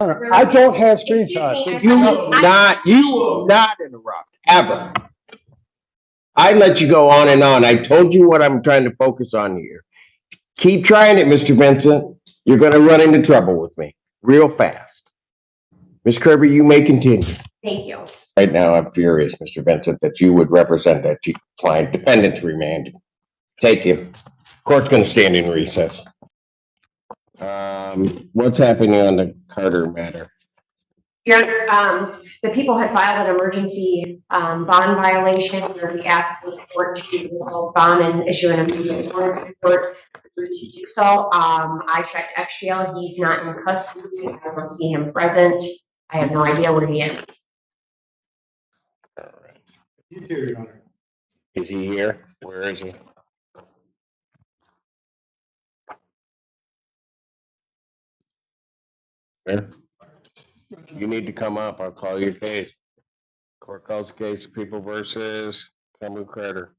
I don't have screenshots. You will not interrupt, ever. I let you go on and on. I told you what I'm trying to focus on here. Keep trying it, Mr. Vincent. You're gonna run into trouble with me real fast. Ms. Kirby, you may continue. Thank you. Right now, I'm furious, Mr. Vincent, that you would represent that client defendant remanded. Take him. Court's gonna stand in recess. What's happening on the Carter matter? Your Honor, the people had filed an emergency bond violation where we asked the court to revoke bond and issue an immediate warrant report to do so. I checked XGL. He's not in custody. I don't see him present. I have no idea where he is. All right. He's here, Your Honor. Is he here? Where is he? Where? You need to come up. I'll call your case. Court calls the case of People versus Cameron Carter.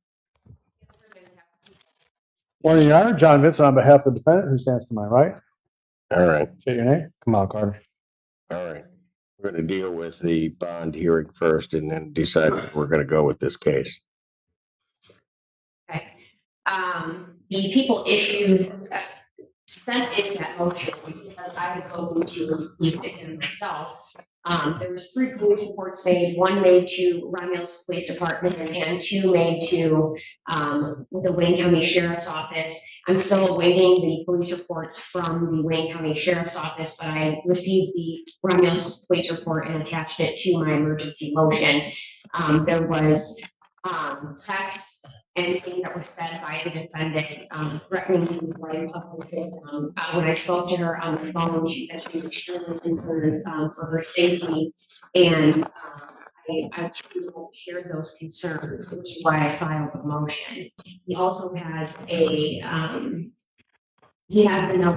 Morning, Your Honor. John Vincent on behalf of the defendant, who stands to my right. All right. State your name. Come on, Carter. All right. We're going to deal with the bond hearing first and then decide if we're going to go with this case. Okay. The people sent in that motion because I was going to the victim myself. There was 3 police reports made, 1 made to Romulus Police Department and 2 made to the Wayne County Sheriff's Office. I'm still awaiting the police reports from the Wayne County Sheriff's Office, but I received the Romulus Police Report and attached it to my emergency motion. There was text and things that were said by the defendant, threatening the life of the victim. When I spoke to her on the phone, she said she was extremely concerned for her safety, and I shared those concerns, which is why I filed the motion. He also has the no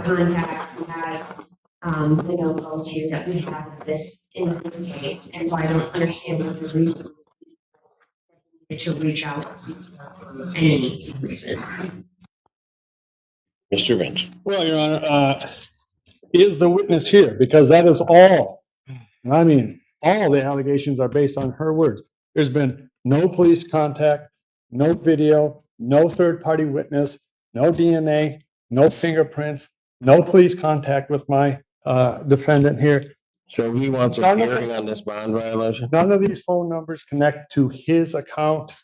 contact, he has the no go to that we have in this case, and so I don't understand what the reason to reach out to any reason. Mr. Vince. Well, Your Honor, he is the witness here because that is all. I mean, all the allegations are based on her words. There's been no police contact, no video, no third-party witness, no DNA, no fingerprints, no police contact with my defendant here. So he wants a hearing on this bond violation? None of these phone numbers connect to his account.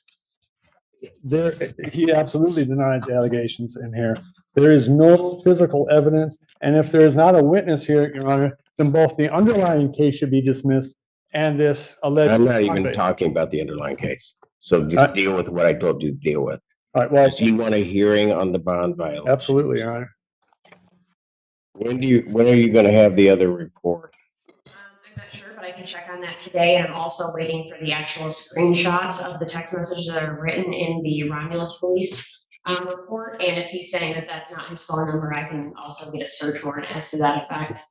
He absolutely denied the allegations in here. There is no physical evidence, and if there is not a witness here, Your Honor, then both the underlying case should be dismissed and this alleged. I'm not even talking about the underlying case. So just deal with what I told you to deal with. All right, well, does he want a hearing on the bond violation? Absolutely, Your Honor. When are you going to have the other report? I'm not sure, but I can check on that today. I'm also waiting for the actual screenshots of the text messages that are written in the Romulus Police report. And if he's saying that that's not his phone number, I can also get a search warrant as to that effect.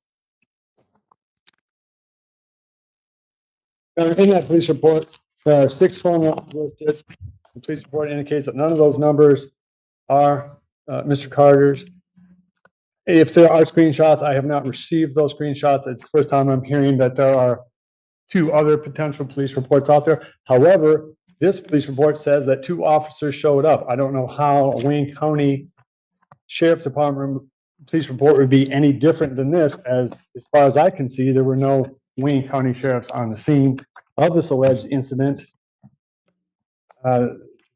In that police report, there are 6 phone numbers listed. The police report indicates that none of those numbers are Mr. Carter's. If there are screenshots, I have not received those screenshots. It's the first time I'm hearing that there are 2 other potential police reports out there. However, this police report says that 2 officers showed up. I don't know how a Wayne County Sheriff's Department police report would be any different than this, as far as I can see, there were no Wayne County sheriffs on the scene of this alleged incident.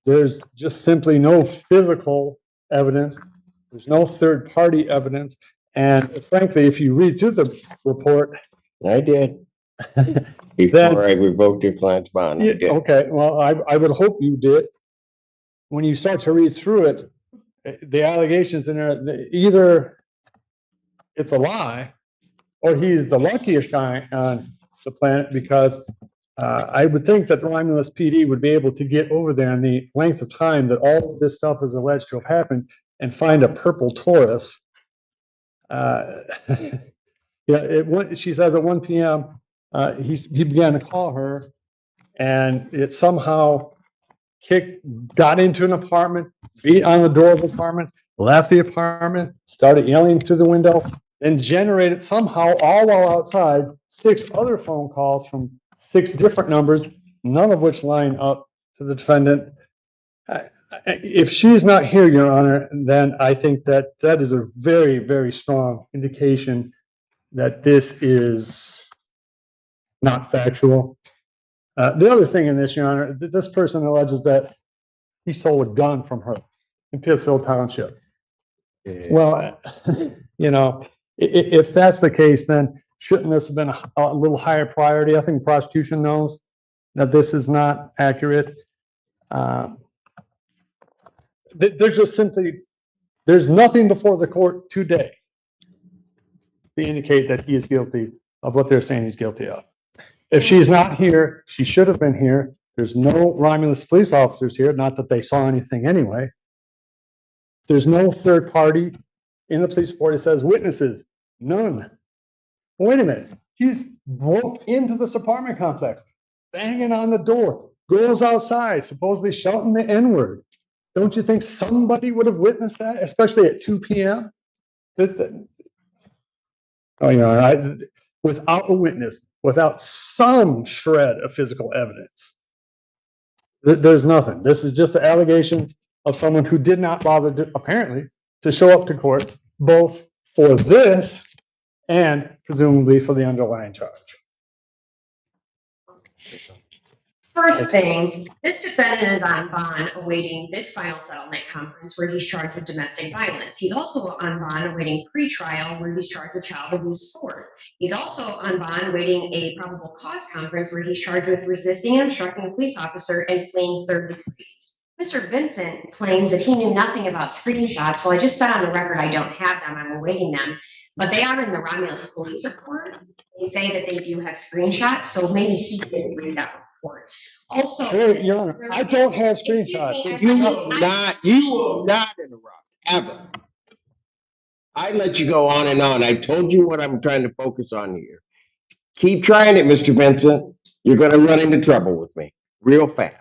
There's just simply no physical evidence. There's no third-party evidence. And frankly, if you read through the report. I did. Before I revoked your client's bond. Yeah, okay, well, I would hope you did. When you start to read through it, the allegations in there, either it's a lie or he's the luckiest guy on the planet, because I would think that the Romulus PD would be able to get over there in the length of time that all of this stuff is alleged to have happened and find a purple Taurus. She says at 1 p.m. He began to call her, and it somehow got into an apartment, beat on the door of the apartment, left the apartment, started yelling through the window. then generated somehow, all while outside, 6 other phone calls from 6 different numbers, none of which line up to the defendant. If she's not here, Your Honor, then I think that that is a very, very strong indication that this is not factual. The other thing in this, Your Honor, this person alleges that he stole a gun from her in Pittsfield Township. Well, you know, if that's the case, then shouldn't this have been a little higher priority? I think the prosecution knows that this is not accurate. There's just simply, there's nothing before the court today to indicate that he is guilty of what they're saying he's guilty of. If she's not here, she should have been here. There's no Romulus police officers here, not that they saw anything anyway. There's no third party in the police report that says witnesses, none. Wait a minute, he's broke into this apartment complex, banging on the door, goes outside, supposedly shouting the N-word. Don't you think somebody would have witnessed that, especially at 2 p.m.? Oh, you know, without a witness, without some shred of physical evidence, there's nothing. This is just the allegations of someone who did not bother to, apparently, to show up to court, both for this and presumably for the underlying charge. First thing, this defendant is on bond awaiting this final settlement conference where he's charged with domestic violence. He's also on bond awaiting pretrial where he's charged with child abuse 4. He's also on bond awaiting a probable cause conference where he's charged with resisting and obstructing a police officer and fleeing 3rd degree. Mr. Vincent claims that he knew nothing about screenshots. Well, I just said on the record I don't have them. I'm awaiting them. But they are in the Romulus police report. They say that they do have screenshots, so maybe he didn't read that report. Also, hey, Your Honor, I don't have screenshots. You will not interrupt, ever. I let you go on and on. I told you what I'm trying to focus on here. Keep trying it, Mr. Vincent. You're going to run into trouble with me real fast.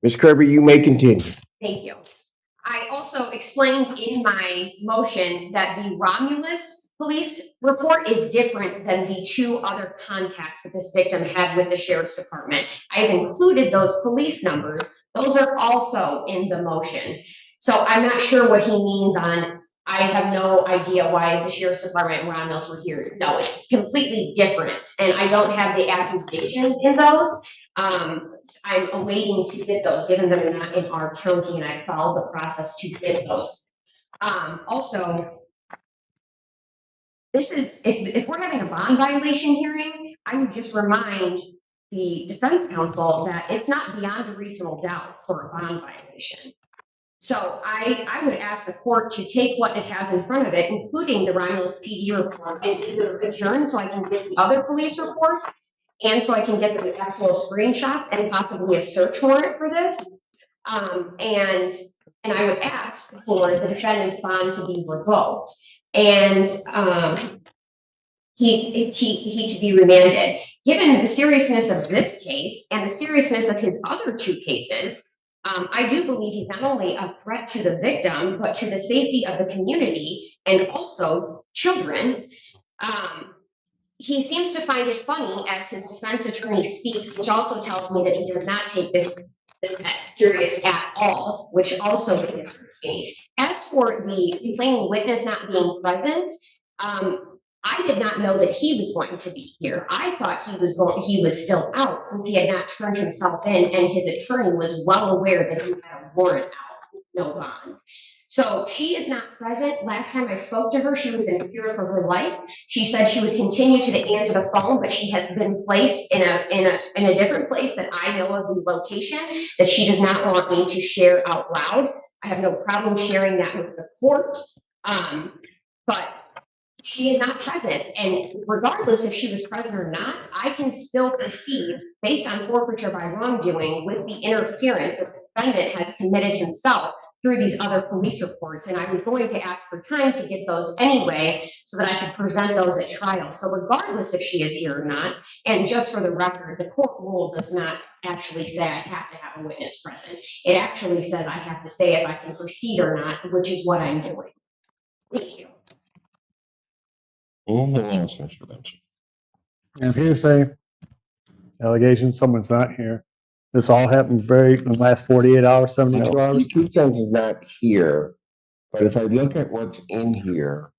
Ms. Kirby, you may continue. Thank you. I also explained in my motion that the Romulus police report is different than the 2 other contacts that this victim had with the sheriff's department. I've included those police numbers. Those are also in the motion. So I'm not sure what he means on, I have no idea why the sheriff's department and Romulus were here. No, it's completely different. And I don't have the accusations in those. I'm awaiting to get those, given that they're not in our county, and I followed the process to get those. Also, this is, if we're having a bond violation hearing, I would just remind the defense counsel that it's not beyond a reasonable doubt for a bond violation. So I would ask the court to take what it has in front of it, including the Romulus PD report, and either adjourn so I can get the other police reports, and so I can get the actual screenshots and possibly a search warrant for this. And I would ask for the defendant's bond to be revoked and he to be remanded. Given the seriousness of this case and the seriousness of his other 2 cases, I do believe he's not only a threat to the victim, but to the safety of the community and also children. He seems to find it funny as his defense attorney speaks, which also tells me that he does not take this serious at all, which also concerns me. As for the complaining witness not being present, I did not know that he was going to be here. I thought he was still out since he had not turned himself in, and his attorney was well aware that he had a warrant out with no bond. So she is not present. Last time I spoke to her, she was in fear for her life. She said she would continue to answer the phone, but she has been placed in a different place that I know of the location that she does not want me to share out loud. I have no problem sharing that with the court, but she is not present. And regardless if she was present or not, I can still proceed based on forfeiture by wrongdoing with the interference that the defendant has committed himself through these other police reports. And I was going to ask for time to get those anyway so that I could present those at trial. So regardless if she is here or not, and just for the record, the court rule does not actually say I have to have a witness present. It actually says I have to say if I can proceed or not, which is what I'm doing. Thank you. Anything else, Mr. Vincent? And hearsay, allegations, someone's not here. This all happened in the last 48 hours, 72 hours. Two things is not here, but if I look at what's in here,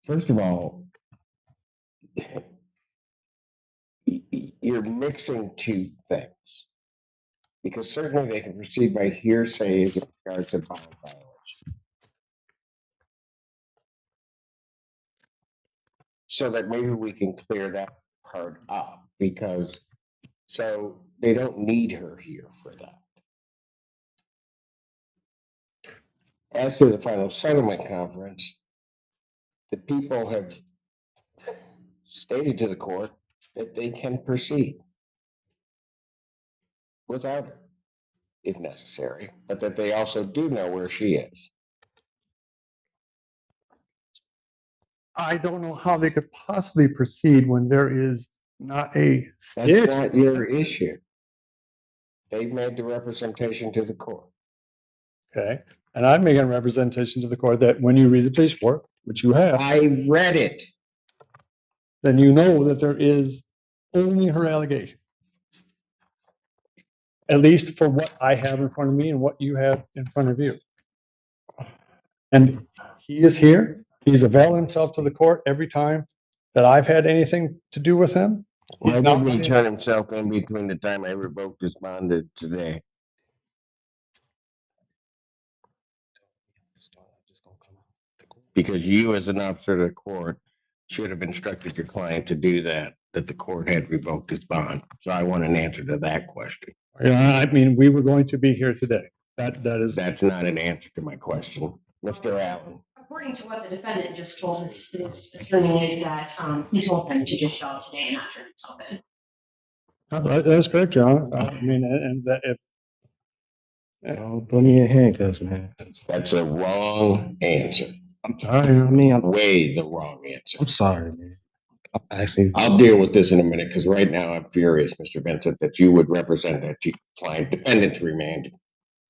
first of all, you're mixing two things. Because certainly they can proceed by hearsay as regards to bond violation. So that maybe we can clear that part up, because so they don't need her here for that. As to the final settlement conference, the people have stated to the court that they can proceed without her, if necessary, but that they also do know where she is. I don't know how they could possibly proceed when there is not a That's stitch. not your issue. They've made the representation to the court. Okay, and I'm making a representation to the court that when you read the police report, which you have, I read it. then you know that there is only her allegation. At least for what I have in front of me and what you have in front of you. And he is here. He's availed himself to the court every time that I've had anything to do with him. Why He's not didn't he running- turn himself in between the time I revoked his bond and today? Because you, as an officer of the court, should have instructed your client to do that the court had revoked his bond. So I want an answer to that question. Yeah, I mean, we were going to be here today. That's not an answer to my question. Mr. Allen. According to what the defendant just told his attorney is that he told him to just show up today and not turn himself in. That's correct, John. I mean, and that if. Oh, put me in handcuffs, man. That's a wrong answer. I'm Way the wrong answer. I'm sorry, man. I'm actually, I'll deal with this in a minute, because right now I'm furious, Mr. Vincent, that you would represent that client. Defendant's remanded.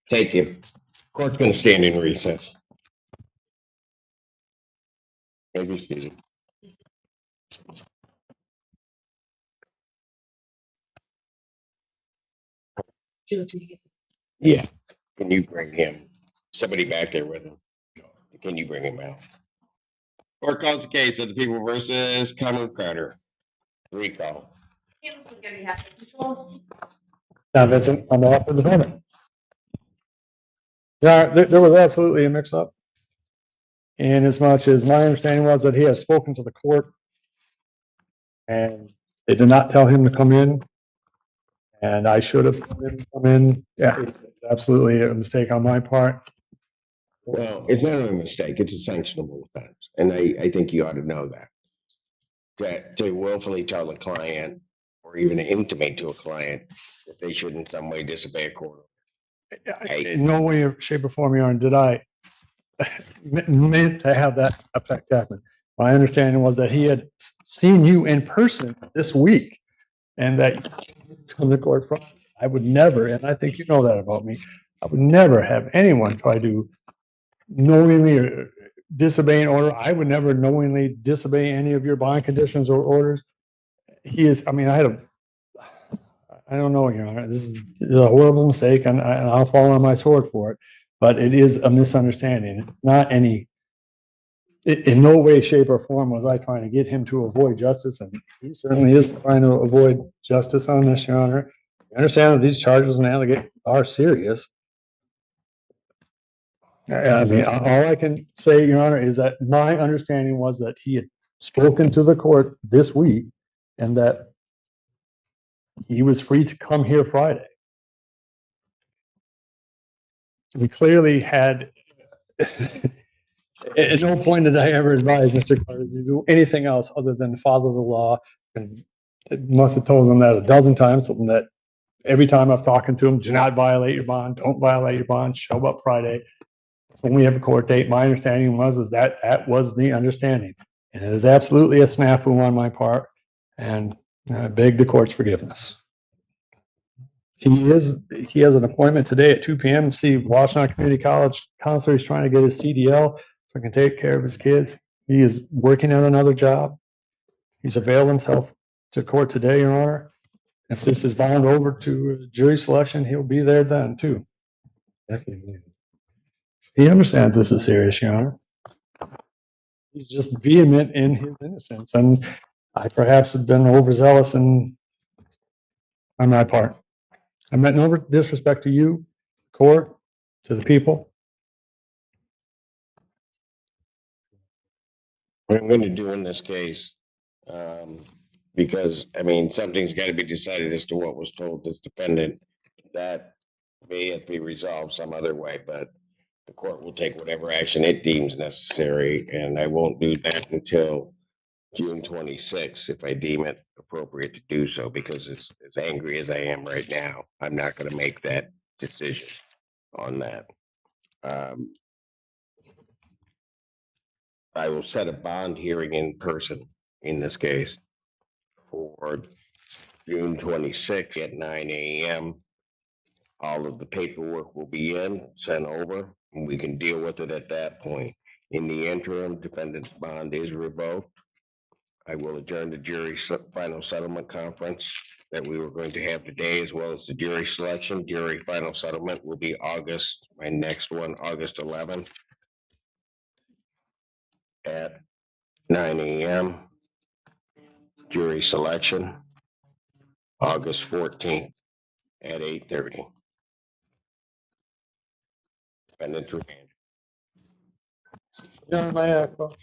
Take it. Court's gonna stand in recess. Maybe seated. Yeah. Can you bring him? Somebody back there with him. Can you bring him out? Court calls the case of the people versus Cameron Crowder. Recall. Now, Vincent, on behalf of the defendant. Yeah, there was absolutely a mix-up. And as much as my understanding was that he had spoken to the court and they did not tell him to come in. And I should have come in. Yeah, absolutely a mistake on my part. Well, it's not a mistake. It's a sanctionable offense. And I think you ought to know that. To willfully tell the client or even intimate to a client that they should in some way disobey a court. In no way, shape, or form, Your Honor, did I meant to have that effect happen. My understanding was that he had seen you in person this week and that come to court from. I would never, and I think you know that about me, I would never have anyone try to knowingly disobey an order. I would never knowingly disobey any of your bond conditions or orders. He is, I mean, I don't know, Your Honor, this is a horrible mistake and I'll fall on my sword for it, but it is a misunderstanding. Not any, in no way, shape, or form was I trying to get him to avoid justice, and he certainly is trying to avoid justice on this, Your Honor. I understand that these charges and allegations are serious. I mean, all I can say, Your Honor, is that my understanding was that he had spoken to the court this week and that he was free to come here Friday. We clearly had, at no point did I ever advise Mr. Carter to do anything else other than follow the law. And it must have told him that a dozen times, something that every time I've talked to him, do not violate your bond, don't violate your bond, show up Friday. When we have a court date, my understanding was that was the understanding. And it is absolutely a snafu on my part, and I beg the court's forgiveness. He has an appointment today at 2 p.m. to see Washington Community College counselor. He's trying to get his CDL so he can take care of his kids. He is working on another job. He's availed himself to court today, Your Honor. If this is bound over to jury selection, he'll be there then too. Definitely. He understands this is serious, Your Honor. He's just vehement in his innocence, and I perhaps have been overzealous on my part. I meant no disrespect to you, court, to the people. What I'm going to do in this case, because, I mean, something's got to be decided as to what was told this defendant. That may have to be resolved some other way, but the court will take whatever action it deems necessary, and I won't do that until June 26th, if I deem it appropriate to do so, because as angry as I am right now, I'm not going to make that decision on that. I will set a bond hearing in person in this case for June 26th at 9 a.m. All of the paperwork will be sent over, and we can deal with it at that point. In the interim, defendant's bond is revoked. I will adjourn the jury final settlement conference that we were going to have today, as well as the jury selection. Jury final settlement will be my next one, August 11th at 9 a.m. Jury selection, August 14th at 8:30. Defendant's remand. Your Honor, may I act, well?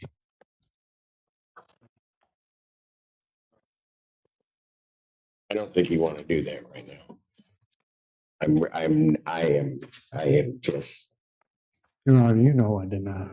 I don't think you want to do that right now. I am just, Your Honor, you know I did not.